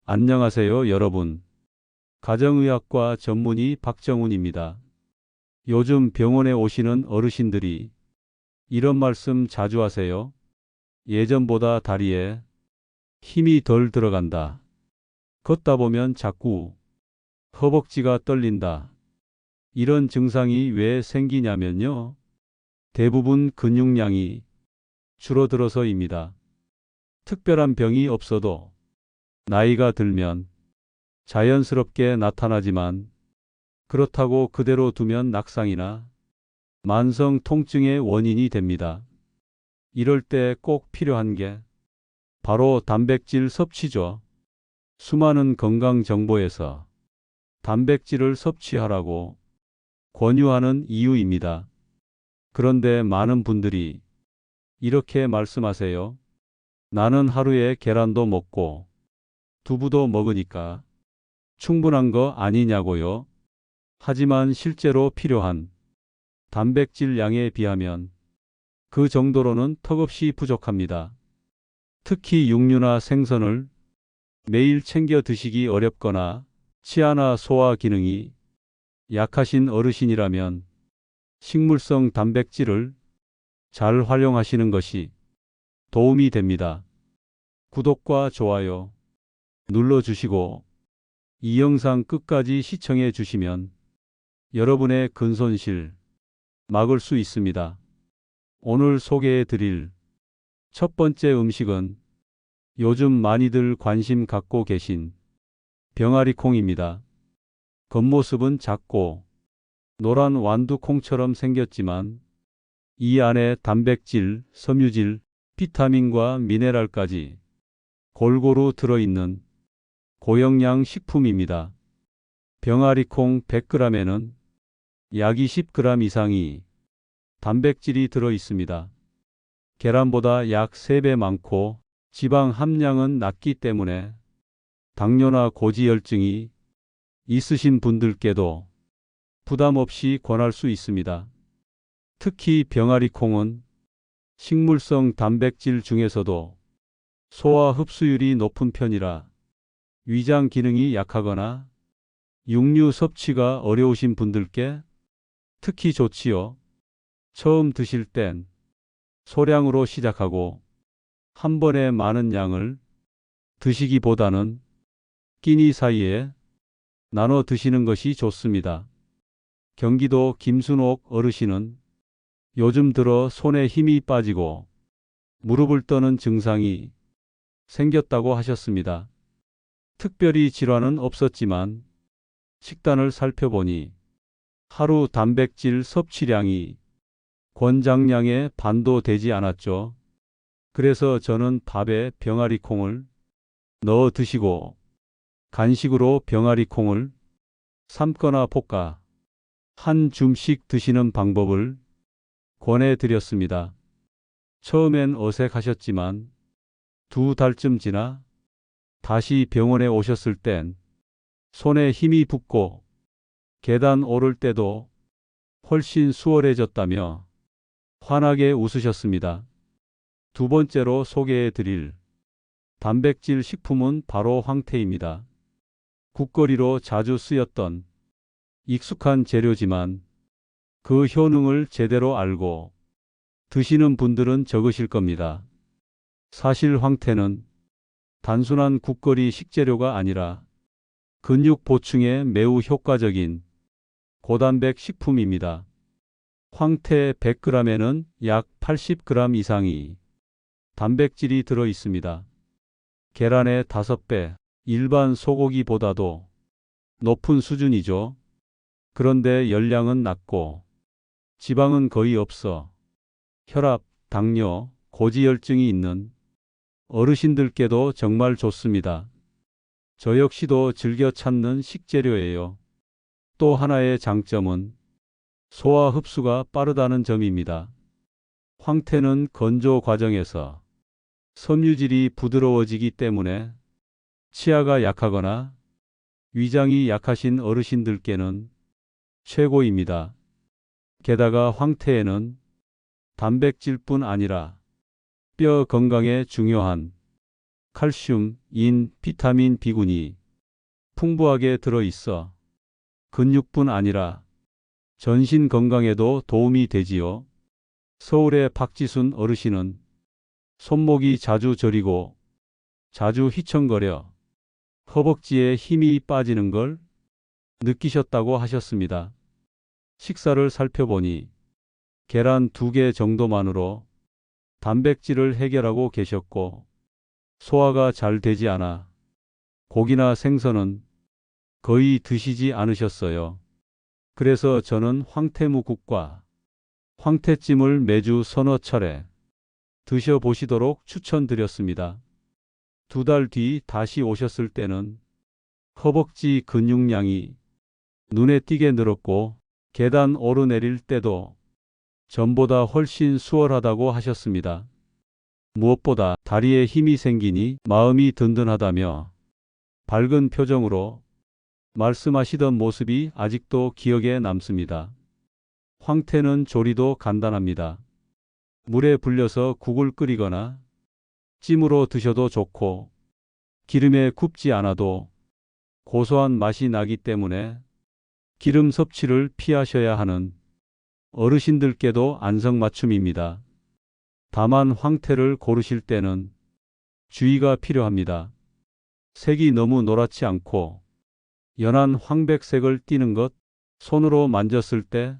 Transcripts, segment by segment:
안녕하세요, 여러분. 가정의학과 전문의 박정훈입니다. 요즘 병원에 오시는 어르신들이 이런 말씀 자주 하세요. 예전보다 다리에 힘이 덜 들어간다. 걷다 보면 자꾸 허벅지가 떨린다. 이런 증상이 왜 생기냐면요. 대부분 근육량이 줄어들어서입니다. 특별한 병이 없어도 나이가 들면 자연스럽게 나타나지만 그렇다고 그대로 두면 낙상이나 만성 통증의 원인이 됩니다. 이럴 때 꼭 필요한 게 바로 단백질 섭취죠. 수많은 건강 정보에서 단백질을 섭취하라고 권유하는 이유입니다. 그런데 많은 분들이 이렇게 말씀하세요. 나는 하루에 계란도 먹고 두부도 먹으니까 충분한 거 아니냐고요. 하지만 실제로 필요한 단백질 양에 비하면 그 정도로는 턱없이 부족합니다. 특히 육류나 생선을 매일 챙겨 드시기 어렵거나 치아나 소화 기능이 약하신 어르신이라면 식물성 단백질을 잘 활용하시는 것이 도움이 됩니다. 구독과 좋아요 눌러주시고 이 영상 끝까지 시청해 주시면 여러분의 근손실 막을 수 있습니다. 오늘 소개해 드릴 첫 번째 음식은 요즘 많이들 관심 갖고 계신 병아리콩입니다. 겉모습은 작고 노란 완두콩처럼 생겼지만 이 안에 단백질, 섬유질, 비타민과 미네랄까지 골고루 들어있는 고영양 식품입니다. 병아리콩 100g에는 약 20g 이상이 단백질이 들어 있습니다. 계란보다 약 3배 많고 지방 함량은 낮기 때문에 당뇨나 고지혈증이 있으신 분들께도 부담 없이 권할 수 있습니다. 특히 병아리콩은 식물성 단백질 중에서도 소화 흡수율이 높은 편이라 위장 기능이 약하거나 육류 섭취가 어려우신 분들께 특히 좋지요. 처음 드실 땐 소량으로 시작하고 한 번에 많은 양을 드시기보다는 끼니 사이에 나눠 드시는 것이 좋습니다. 경기도 김순옥 어르신은 요즘 들어 손에 힘이 빠지고 무릎을 떠는 증상이 생겼다고 하셨습니다. 특별히 질환은 없었지만 식단을 살펴보니 하루 단백질 섭취량이 권장량의 반도 되지 않았죠. 그래서 저는 밥에 병아리콩을 넣어 드시고 간식으로 병아리콩을 삶거나 볶아 한 줌씩 드시는 방법을 권해드렸습니다. 처음엔 어색하셨지만 2달쯤 지나 다시 병원에 오셨을 땐 손에 힘이 붙고 계단 오를 때도 훨씬 수월해졌다며 환하게 웃으셨습니다. 두 번째로 소개해 드릴 단백질 식품은 바로 황태입니다. 국거리로 자주 쓰였던 익숙한 재료지만 그 효능을 제대로 알고 드시는 분들은 적으실 겁니다. 사실 황태는 단순한 국거리 식재료가 아니라 근육 보충에 매우 효과적인 고단백 식품입니다. 황태 100g에는 약 80g 이상이 단백질이 들어 있습니다. 계란의 5배, 일반 소고기보다도 높은 수준이죠. 그런데 열량은 낮고 지방은 거의 없어 혈압, 당뇨, 고지혈증이 있는 어르신들께도 정말 좋습니다. 저 역시도 즐겨 찾는 식재료예요. 또 하나의 장점은 소화 흡수가 빠르다는 점입니다. 황태는 건조 과정에서 섬유질이 부드러워지기 때문에 치아가 약하거나 위장이 약하신 어르신들께는 최고입니다. 게다가 황태에는 단백질뿐 아니라 뼈 건강에 중요한 칼슘, 인, 비타민 B군이 풍부하게 들어있어 근육뿐 아니라 전신 건강에도 도움이 되지요. 서울의 박지순 어르신은 손목이 자주 저리고 자주 휘청거려 허벅지에 힘이 빠지는 걸 느끼셨다고 하셨습니다. 식사를 살펴보니 계란 2개 정도만으로 단백질을 해결하고 계셨고 소화가 잘 되지 않아 고기나 생선은 거의 드시지 않으셨어요. 그래서 저는 황태무국과 황태찜을 매주 서너 차례 드셔보시도록 추천드렸습니다. 2달 뒤 다시 오셨을 때는 허벅지 근육량이 눈에 띄게 늘었고 계단 오르내릴 때도 전보다 훨씬 수월하다고 하셨습니다. 무엇보다 다리에 힘이 생기니 마음이 든든하다며 밝은 표정으로 말씀하시던 모습이 아직도 기억에 남습니다. 황태는 조리도 간단합니다. 물에 불려서 국을 끓이거나 찜으로 드셔도 좋고 기름에 굽지 않아도 고소한 맛이 나기 때문에 기름 섭취를 피하셔야 하는 어르신들께도 안성맞춤입니다. 다만 황태를 고르실 때는 주의가 필요합니다. 색이 너무 노랗지 않고 연한 황백색을 띠는 것, 손으로 만졌을 때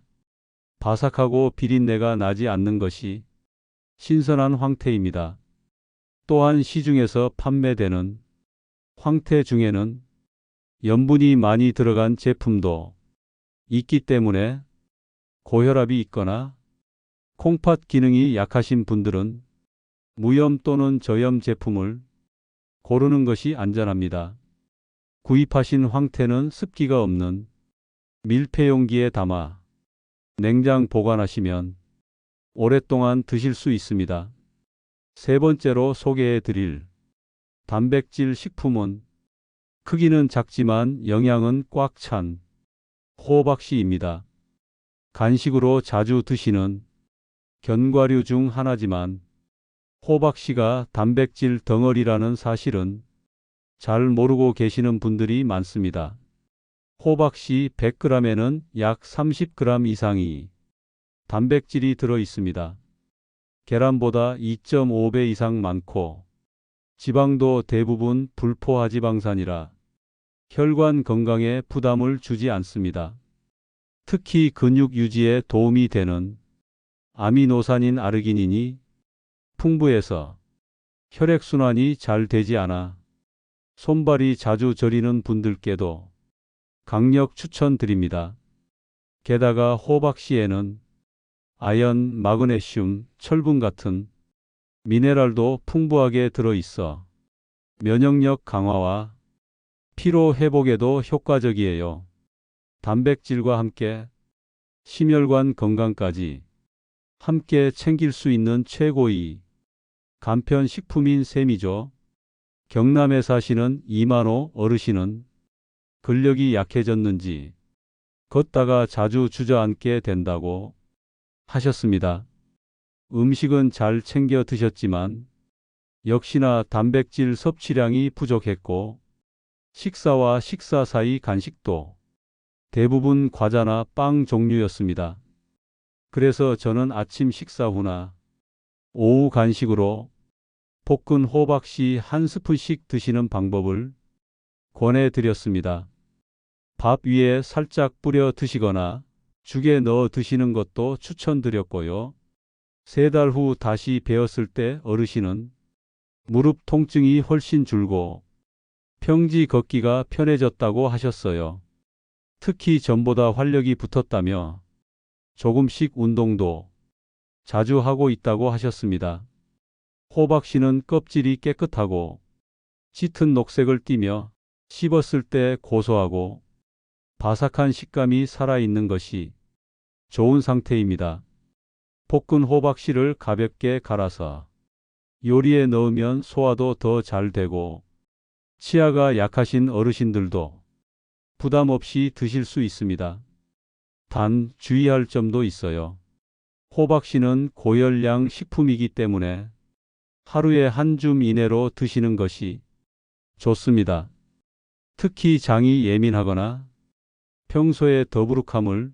바삭하고 비린내가 나지 않는 것이 신선한 황태입니다. 또한 시중에서 판매되는 황태 중에는 염분이 많이 들어간 제품도 있기 때문에 고혈압이 있거나 콩팥 기능이 약하신 분들은 무염 또는 저염 제품을 고르는 것이 안전합니다. 구입하신 황태는 습기가 없는 밀폐용기에 담아 냉장 보관하시면 오랫동안 드실 수 있습니다. 세 번째로 소개해 드릴 단백질 식품은 크기는 작지만 영양은 꽉 찬 호박씨입니다. 간식으로 자주 드시는 견과류 중 하나지만 호박씨가 단백질 덩어리라는 사실은 잘 모르고 계시는 분들이 많습니다. 호박씨 100g에는 약 30g 이상이 단백질이 들어 있습니다. 계란보다 2.5배 이상 많고 지방도 대부분 불포화지방산이라 혈관 건강에 부담을 주지 않습니다. 특히 근육 유지에 도움이 되는 아미노산인 아르기닌이 풍부해서 혈액순환이 잘 되지 않아 손발이 자주 저리는 분들께도 강력 추천드립니다. 게다가 호박씨에는 아연, 마그네슘, 철분 같은 미네랄도 풍부하게 들어있어 면역력 강화와 피로 회복에도 효과적이에요. 단백질과 함께 심혈관 건강까지 함께 챙길 수 있는 최고의 간편 식품인 셈이죠. 경남에 사시는 이만호 어르신은 근력이 약해졌는지 걷다가 자주 주저앉게 된다고 하셨습니다. 음식은 잘 챙겨 드셨지만 역시나 단백질 섭취량이 부족했고 식사와 식사 사이 간식도 대부분 과자나 빵 종류였습니다. 그래서 저는 아침 식사 후나 오후 간식으로 볶은 호박씨 한 스푼씩 드시는 방법을 권해드렸습니다. 밥 위에 살짝 뿌려 드시거나 죽에 넣어 드시는 것도 추천드렸고요. 3달 후 다시 배웠을 때 어르신은 무릎 통증이 훨씬 줄고 평지 걷기가 편해졌다고 하셨어요. 특히 전보다 활력이 붙었다며 조금씩 운동도 자주 하고 있다고 하셨습니다. 호박씨는 껍질이 깨끗하고 짙은 녹색을 띠며 씹었을 때 고소하고 바삭한 식감이 살아있는 것이 좋은 상태입니다. 볶은 호박씨를 가볍게 갈아서 요리에 넣으면 소화도 더 잘 되고 치아가 약하신 어르신들도 부담 없이 드실 수 있습니다. 단 주의할 점도 있어요. 호박씨는 고열량 식품이기 때문에 하루에 한 줌 이내로 드시는 것이 좋습니다. 특히 장이 예민하거나 평소에 더부룩함을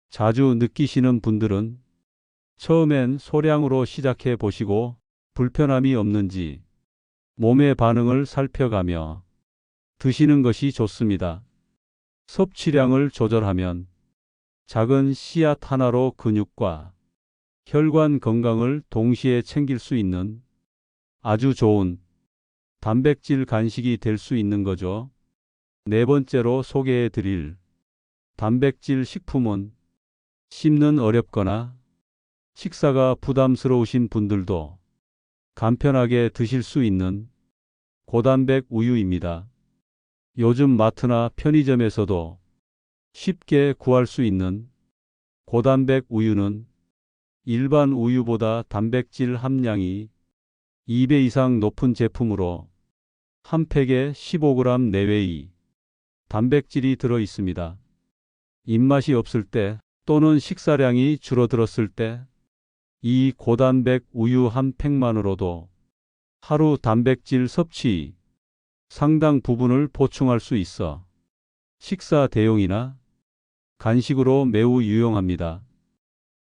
자주 느끼시는 분들은 처음엔 소량으로 시작해 보시고 불편함이 없는지 몸의 반응을 살펴가며 드시는 것이 좋습니다. 섭취량을 조절하면 작은 씨앗 하나로 근육과 혈관 건강을 동시에 챙길 수 있는 아주 좋은 단백질 간식이 될 수 있는 거죠. 네 번째로 소개해 드릴 단백질 식품은 씹는 어렵거나 식사가 부담스러우신 분들도 간편하게 드실 수 있는 고단백 우유입니다. 요즘 마트나 편의점에서도 쉽게 구할 수 있는 고단백 우유는 일반 우유보다 단백질 함량이 2배 이상 높은 제품으로 한 팩에 15g 내외의 단백질이 들어 있습니다. 입맛이 없을 때 또는 식사량이 줄어들었을 때 이 고단백 우유 한 팩만으로도 하루 단백질 섭취 상당 부분을 보충할 수 있어 식사 대용이나 간식으로 매우 유용합니다.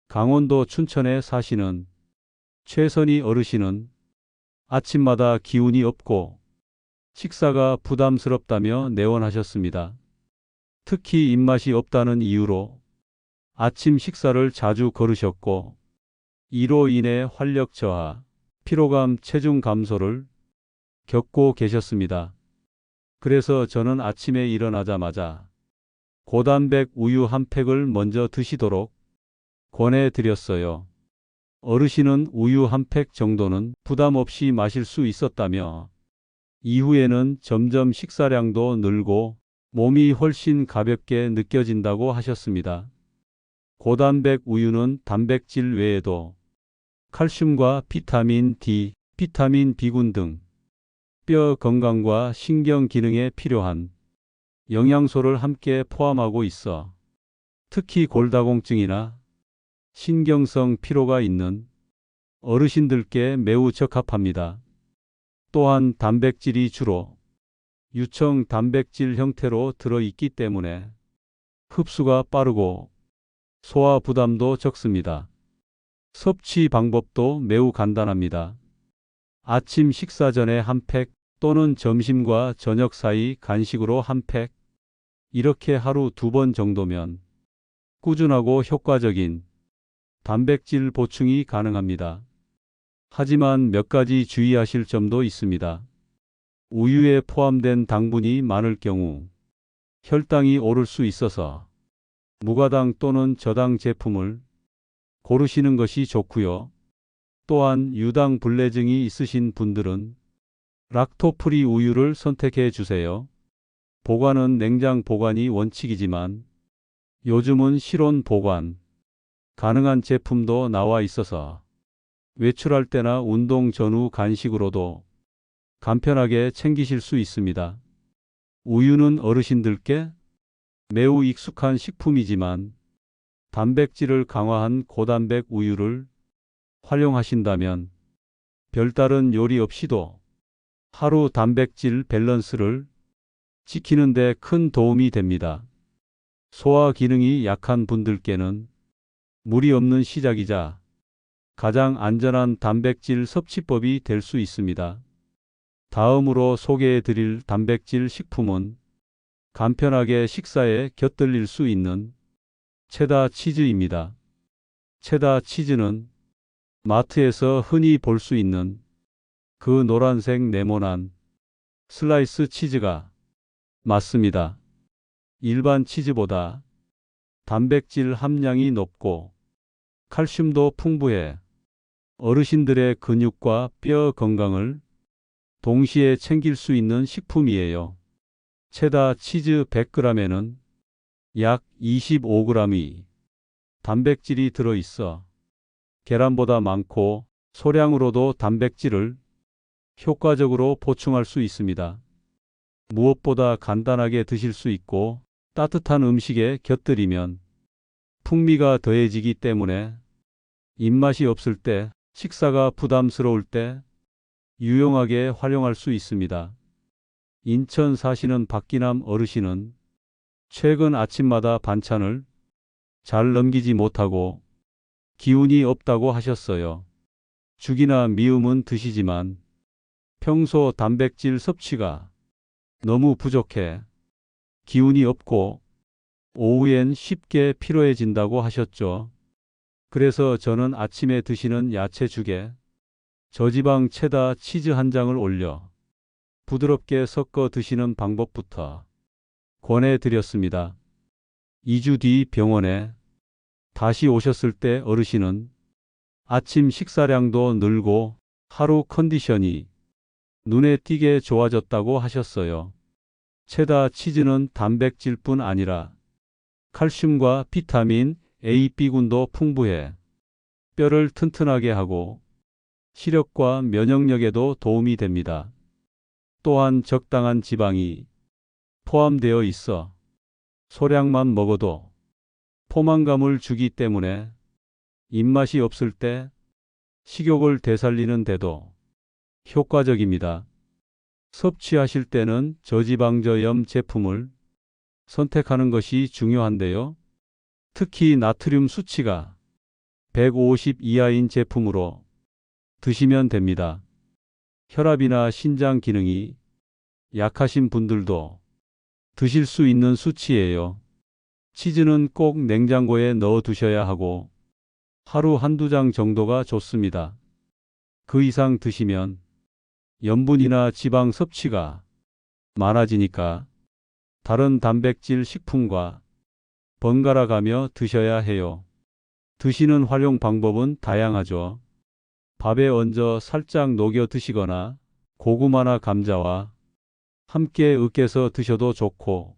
강원도 춘천에 사시는 최선희 어르신은 아침마다 기운이 없고 식사가 부담스럽다며 내원하셨습니다. 특히 입맛이 없다는 이유로 아침 식사를 자주 거르셨고 이로 인해 활력 저하, 피로감, 체중 감소를 겪고 계셨습니다. 그래서 저는 아침에 일어나자마자 고단백 우유 한 팩을 먼저 드시도록 권해드렸어요. 어르신은 우유 한 팩 정도는 부담 없이 마실 수 있었다며 이후에는 점점 식사량도 늘고 몸이 훨씬 가볍게 느껴진다고 하셨습니다. 고단백 우유는 단백질 외에도 칼슘과 비타민 D, 비타민 B군 등 뼈 건강과 신경 기능에 필요한 영양소를 함께 포함하고 있어 특히 골다공증이나 신경성 피로가 있는 어르신들께 매우 적합합니다. 또한 단백질이 주로 유청 단백질 형태로 들어있기 때문에 흡수가 빠르고 소화 부담도 적습니다. 섭취 방법도 매우 간단합니다. 아침 식사 전에 한 팩 또는 점심과 저녁 사이 간식으로 한 팩, 이렇게 하루 2번 정도면 꾸준하고 효과적인 단백질 보충이 가능합니다. 하지만 몇 가지 주의하실 점도 있습니다. 우유에 포함된 당분이 많을 경우 혈당이 오를 수 있어서 무가당 또는 저당 제품을 고르시는 것이 좋고요. 또한 유당 불내증이 있으신 분들은 락토프리 우유를 선택해 주세요. 보관은 냉장 보관이 원칙이지만 요즘은 실온 보관 가능한 제품도 나와 있어서 외출할 때나 운동 전후 간식으로도 간편하게 챙기실 수 있습니다. 우유는 어르신들께 매우 익숙한 식품이지만 단백질을 강화한 고단백 우유를 활용하신다면 별다른 요리 없이도 하루 단백질 밸런스를 지키는 데 큰 도움이 됩니다. 소화 기능이 약한 분들께는 무리 없는 시작이자 가장 안전한 단백질 섭취법이 될 수 있습니다. 다음으로 소개해 드릴 단백질 식품은 간편하게 식사에 곁들일 수 있는 체다 치즈입니다. 체다 치즈는 마트에서 흔히 볼 수 있는 그 노란색 네모난 슬라이스 치즈가 맞습니다. 일반 치즈보다 단백질 함량이 높고 칼슘도 풍부해 어르신들의 근육과 뼈 건강을 동시에 챙길 수 있는 식품이에요. 체다 치즈 100g에는 약 25g의 단백질이 들어있어 계란보다 많고 소량으로도 단백질을 효과적으로 보충할 수 있습니다. 무엇보다 간단하게 드실 수 있고 따뜻한 음식에 곁들이면 풍미가 더해지기 때문에 입맛이 없을 때, 식사가 부담스러울 때 유용하게 활용할 수 있습니다. 인천 사시는 박기남 어르신은 최근 아침마다 반찬을 잘 넘기지 못하고 기운이 없다고 하셨어요. 죽이나 미음은 드시지만 평소 단백질 섭취가 너무 부족해 기운이 없고 오후엔 쉽게 피로해진다고 하셨죠. 그래서 저는 아침에 드시는 야채죽에 저지방 체다 치즈 한 장을 올려 부드럽게 섞어 드시는 방법부터 권해드렸습니다. 2주 뒤 병원에 다시 오셨을 때 어르신은 아침 식사량도 늘고 하루 컨디션이 눈에 띄게 좋아졌다고 하셨어요. 체다 치즈는 단백질뿐 아니라 칼슘과 비타민 A, B군도 풍부해 뼈를 튼튼하게 하고 시력과 면역력에도 도움이 됩니다. 또한 적당한 지방이 포함되어 있어 소량만 먹어도 포만감을 주기 때문에 입맛이 없을 때 식욕을 되살리는 데도 효과적입니다. 섭취하실 때는 저지방저염 제품을 선택하는 것이 중요한데요. 특히 나트륨 수치가 150 이하인 제품으로 드시면 됩니다. 혈압이나 신장 기능이 약하신 분들도 드실 수 있는 수치예요. 치즈는 꼭 냉장고에 넣어 두셔야 하고 하루 한두 장 정도가 좋습니다. 그 이상 드시면 염분이나 지방 섭취가 많아지니까 다른 단백질 식품과 번갈아 가며 드셔야 해요. 드시는 활용 방법은 다양하죠. 밥에 얹어 살짝 녹여 드시거나 고구마나 감자와 함께 으깨서 드셔도 좋고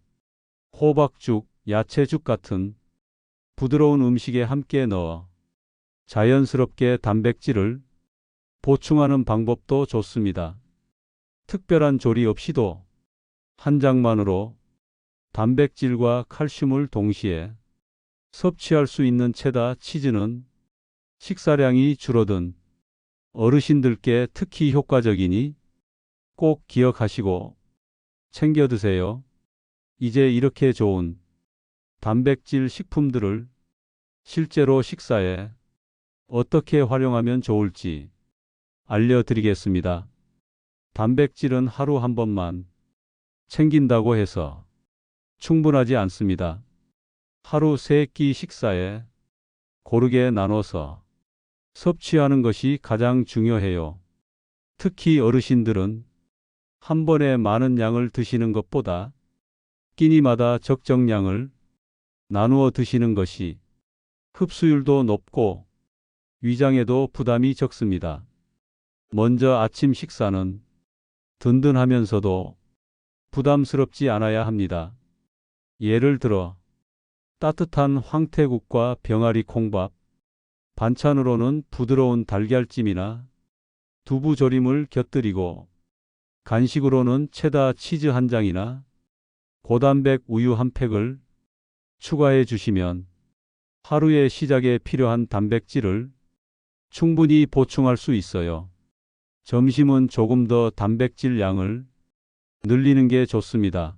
호박죽, 야채죽 같은 부드러운 음식에 함께 넣어 자연스럽게 단백질을 보충하는 방법도 좋습니다. 특별한 조리 없이도 한 장만으로 단백질과 칼슘을 동시에 섭취할 수 있는 체다 치즈는 식사량이 줄어든 어르신들께 특히 효과적이니 꼭 기억하시고 챙겨 드세요. 이제 이렇게 좋은 단백질 식품들을 실제로 식사에 어떻게 활용하면 좋을지 알려드리겠습니다. 단백질은 하루 한 번만 챙긴다고 해서 충분하지 않습니다. 하루 3끼 식사에 고르게 나눠서 섭취하는 것이 가장 중요해요. 특히 어르신들은 한 번에 많은 양을 드시는 것보다 끼니마다 적정량을 나누어 드시는 것이 흡수율도 높고 위장에도 부담이 적습니다. 먼저 아침 식사는 든든하면서도 부담스럽지 않아야 합니다. 예를 들어 따뜻한 황태국과 병아리 콩밥, 반찬으로는 부드러운 달걀찜이나 두부조림을 곁들이고 간식으로는 체다 치즈 한 장이나 고단백 우유 한 팩을 추가해 주시면 하루의 시작에 필요한 단백질을 충분히 보충할 수 있어요. 점심은 조금 더 단백질 양을 늘리는 게 좋습니다.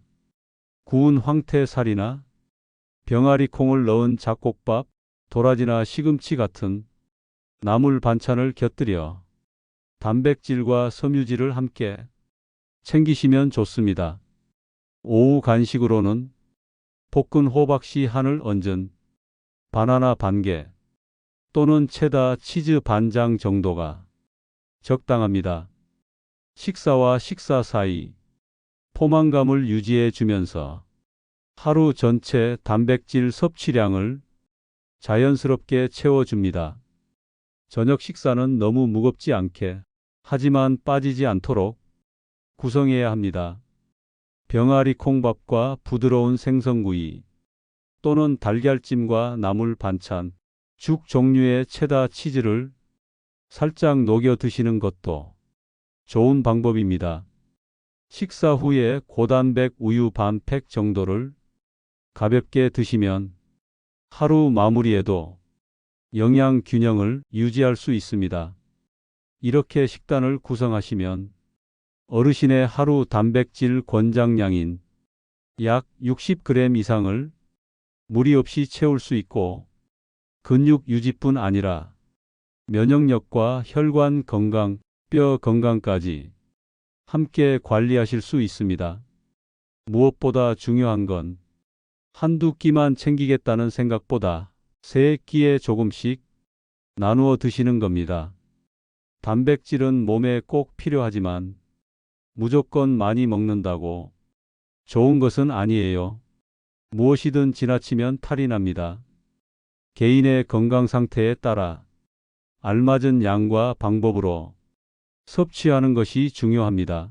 구운 황태살이나 병아리 콩을 넣은 잡곡밥, 도라지나 시금치 같은 나물 반찬을 곁들여 단백질과 섬유질을 함께 챙기시면 좋습니다. 오후 간식으로는 볶은 호박씨 한을 얹은 바나나 반개 또는 체다 치즈 반장 정도가 적당합니다. 식사와 식사 사이 포만감을 유지해 주면서 하루 전체 단백질 섭취량을 자연스럽게 채워줍니다. 저녁 식사는 너무 무겁지 않게 하지만 빠지지 않도록 구성해야 합니다. 병아리 콩밥과 부드러운 생선구이 또는 달걀찜과 나물 반찬, 죽 종류의 체다 치즈를 살짝 녹여 드시는 것도 좋은 방법입니다. 식사 후에 고단백 우유 반 팩 정도를 가볍게 드시면 하루 마무리에도 영양 균형을 유지할 수 있습니다. 이렇게 식단을 구성하시면 어르신의 하루 단백질 권장량인 약 60g 이상을 무리 없이 채울 수 있고 근육 유지뿐 아니라 면역력과 혈관 건강, 뼈 건강까지 함께 관리하실 수 있습니다. 무엇보다 중요한 건 한두 끼만 챙기겠다는 생각보다 세 끼에 조금씩 나누어 드시는 겁니다. 단백질은 몸에 꼭 필요하지만 무조건 많이 먹는다고 좋은 것은 아니에요. 무엇이든 지나치면 탈이 납니다. 개인의 건강 상태에 따라 알맞은 양과 방법으로 섭취하는 것이 중요합니다.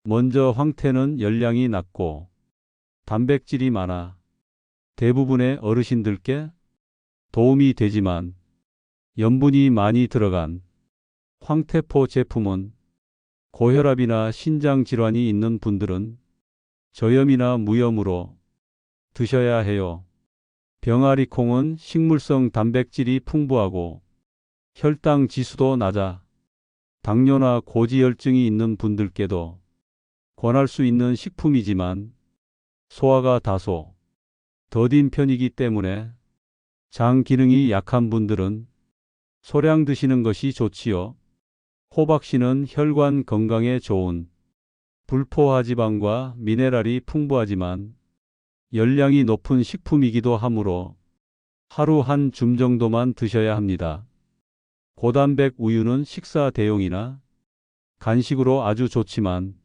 먼저 황태는 열량이 낮고 단백질이 많아 대부분의 어르신들께 도움이 되지만 염분이 많이 들어간 황태포 제품은 고혈압이나 신장 질환이 있는 분들은 저염이나 무염으로 드셔야 해요. 병아리 콩은 식물성 단백질이 풍부하고 혈당 지수도 낮아 당뇨나 고지혈증이 있는 분들께도 권할 수 있는 식품이지만 소화가 다소 더딘 편이기 때문에 장 기능이 약한 분들은 소량 드시는 것이 좋지요. 호박씨는 혈관 건강에 좋은 불포화지방과 미네랄이 풍부하지만 열량이 높은 식품이기도 하므로 하루 한 줌 정도만 드셔야 합니다. 고단백 우유는 식사 대용이나 간식으로 아주 좋지만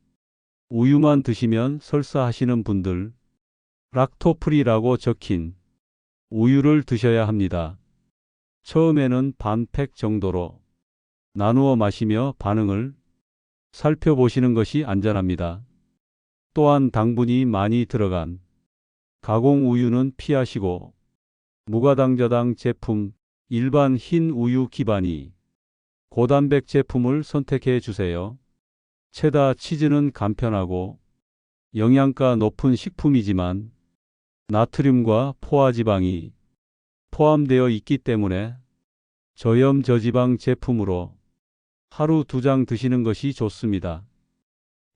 우유만 드시면 설사하시는 분들 락토프리라고 적힌 우유를 드셔야 합니다. 처음에는 반 팩 정도로 나누어 마시며 반응을 살펴보시는 것이 안전합니다. 또한 당분이 많이 들어간 가공 우유는 피하시고 무가당저당 제품, 일반 흰 우유 기반이 고단백 제품을 선택해 주세요. 체다 치즈는 간편하고 영양가 높은 식품이지만 나트륨과 포화지방이 포함되어 있기 때문에 저염 저지방 제품으로 하루 2장 드시는 것이 좋습니다.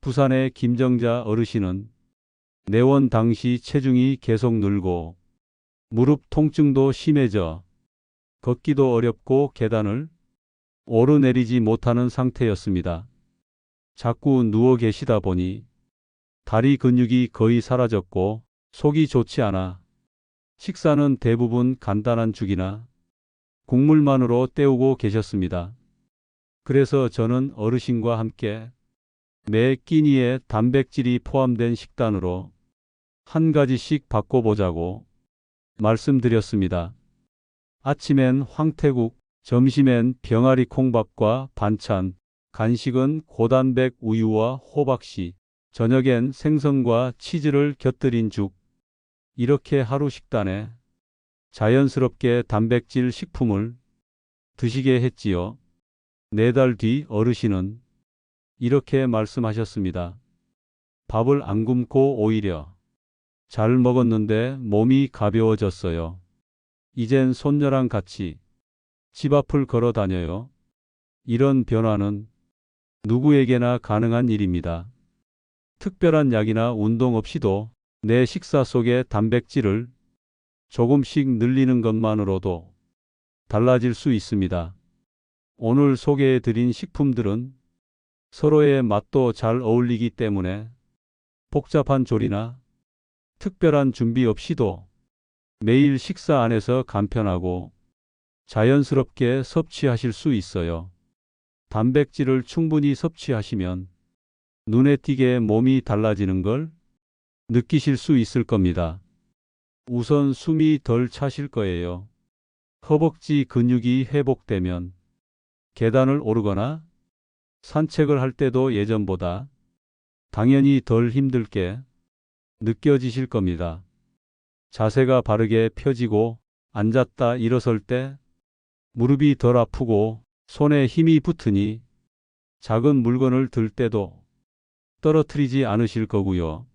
부산의 김정자 어르신은 내원 당시 체중이 계속 늘고 무릎 통증도 심해져 걷기도 어렵고 계단을 오르내리지 못하는 상태였습니다. 자꾸 누워 계시다 보니 다리 근육이 거의 사라졌고 속이 좋지 않아 식사는 대부분 간단한 죽이나 국물만으로 때우고 계셨습니다. 그래서 저는 어르신과 함께 매 끼니에 단백질이 포함된 식단으로 한 가지씩 바꿔보자고 말씀드렸습니다. 아침엔 황태국, 점심엔 병아리 콩밥과 반찬, 간식은 고단백 우유와 호박씨, 저녁엔 생선과 치즈를 곁들인 죽. 이렇게 하루 식단에 자연스럽게 단백질 식품을 드시게 했지요. 4달 뒤 어르신은 이렇게 말씀하셨습니다. 밥을 안 굶고 오히려 잘 먹었는데 몸이 가벼워졌어요. 이젠 손녀랑 같이 집 앞을 걸어 다녀요. 이런 변화는 누구에게나 가능한 일입니다. 특별한 약이나 운동 없이도 내 식사 속에 단백질을 조금씩 늘리는 것만으로도 달라질 수 있습니다. 오늘 소개해 드린 식품들은 서로의 맛도 잘 어울리기 때문에 복잡한 조리나 특별한 준비 없이도 매일 식사 안에서 간편하고 자연스럽게 섭취하실 수 있어요. 단백질을 충분히 섭취하시면 눈에 띄게 몸이 달라지는 걸 느끼실 수 있을 겁니다. 우선 숨이 덜 차실 거예요. 허벅지 근육이 회복되면 계단을 오르거나 산책을 할 때도 예전보다 당연히 덜 힘들게 느껴지실 겁니다. 자세가 바르게 펴지고 앉았다 일어설 때 무릎이 덜 아프고 손에 힘이 붙으니 작은 물건을 들 때도 떨어뜨리지 않으실 거고요.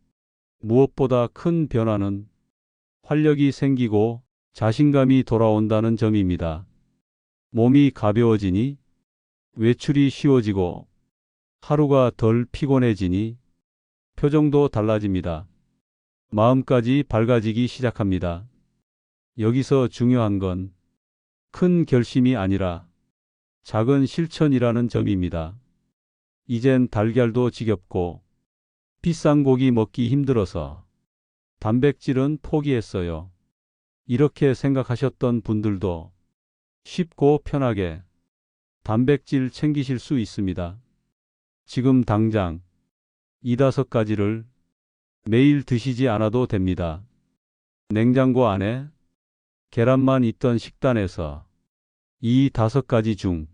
무엇보다 큰 변화는 활력이 생기고 자신감이 돌아온다는 점입니다. 몸이 가벼워지니 외출이 쉬워지고 하루가 덜 피곤해지니 표정도 달라집니다. 마음까지 밝아지기 시작합니다. 여기서 중요한 건 큰 결심이 아니라 작은 실천이라는 점입니다. 이젠 달걀도 지겹고 비싼 고기 먹기 힘들어서 단백질은 포기했어요. 이렇게 생각하셨던 분들도 쉽고 편하게 단백질 챙기실 수 있습니다. 지금 당장 2~5가지를 매일 드시지 않아도 됩니다. 냉장고 안에 계란만 있던 식단에서 이 5가지 중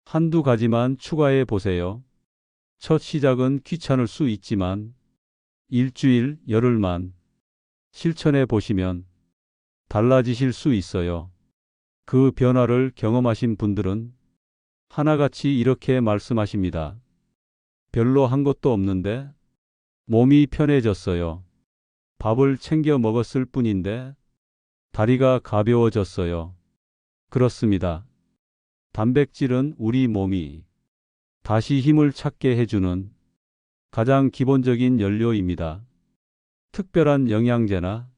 한두 가지만 추가해 보세요. 첫 시작은 귀찮을 수 있지만 일주일, 열흘만 실천해 보시면 달라지실 수 있어요. 그 변화를 경험하신 분들은 하나같이 이렇게 말씀하십니다. 별로 한 것도 없는데 몸이 편해졌어요. 밥을 챙겨 먹었을 뿐인데 다리가 가벼워졌어요. 그렇습니다. 단백질은 우리 몸이 다시 힘을 찾게 해주는 가장 기본적인 연료입니다. 특별한 영양제나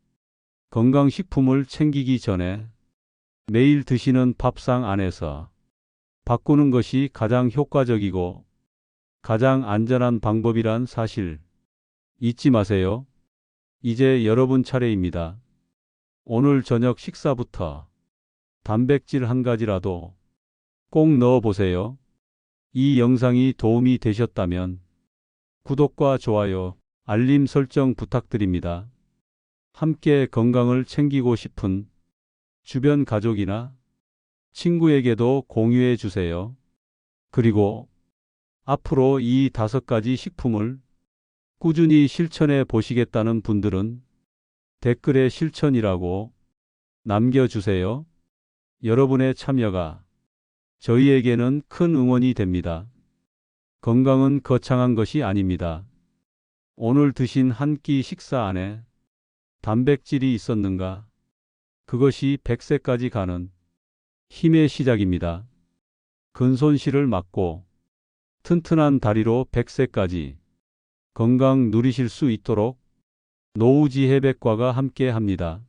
건강식품을 챙기기 전에 매일 드시는 밥상 안에서 바꾸는 것이 가장 효과적이고 가장 안전한 방법이란 사실 잊지 마세요. 이제 여러분 차례입니다. 오늘 저녁 식사부터 단백질 한 가지라도 꼭 넣어 보세요. 이 영상이 도움이 되셨다면 구독과 좋아요, 알림 설정 부탁드립니다. 함께 건강을 챙기고 싶은 주변 가족이나 친구에게도 공유해 주세요. 그리고 앞으로 이 5가지 식품을 꾸준히 실천해 보시겠다는 분들은 댓글에 실천이라고 남겨주세요. 여러분의 참여가 저희에게는 큰 응원이 됩니다. 건강은 거창한 것이 아닙니다. 오늘 드신 한 끼 식사 안에 단백질이 있었는가? 그것이 100세까지 가는 힘의 시작입니다. 근손실을 막고 튼튼한 다리로 100세까지 건강 누리실 수 있도록 노후지혜백과가 함께 합니다.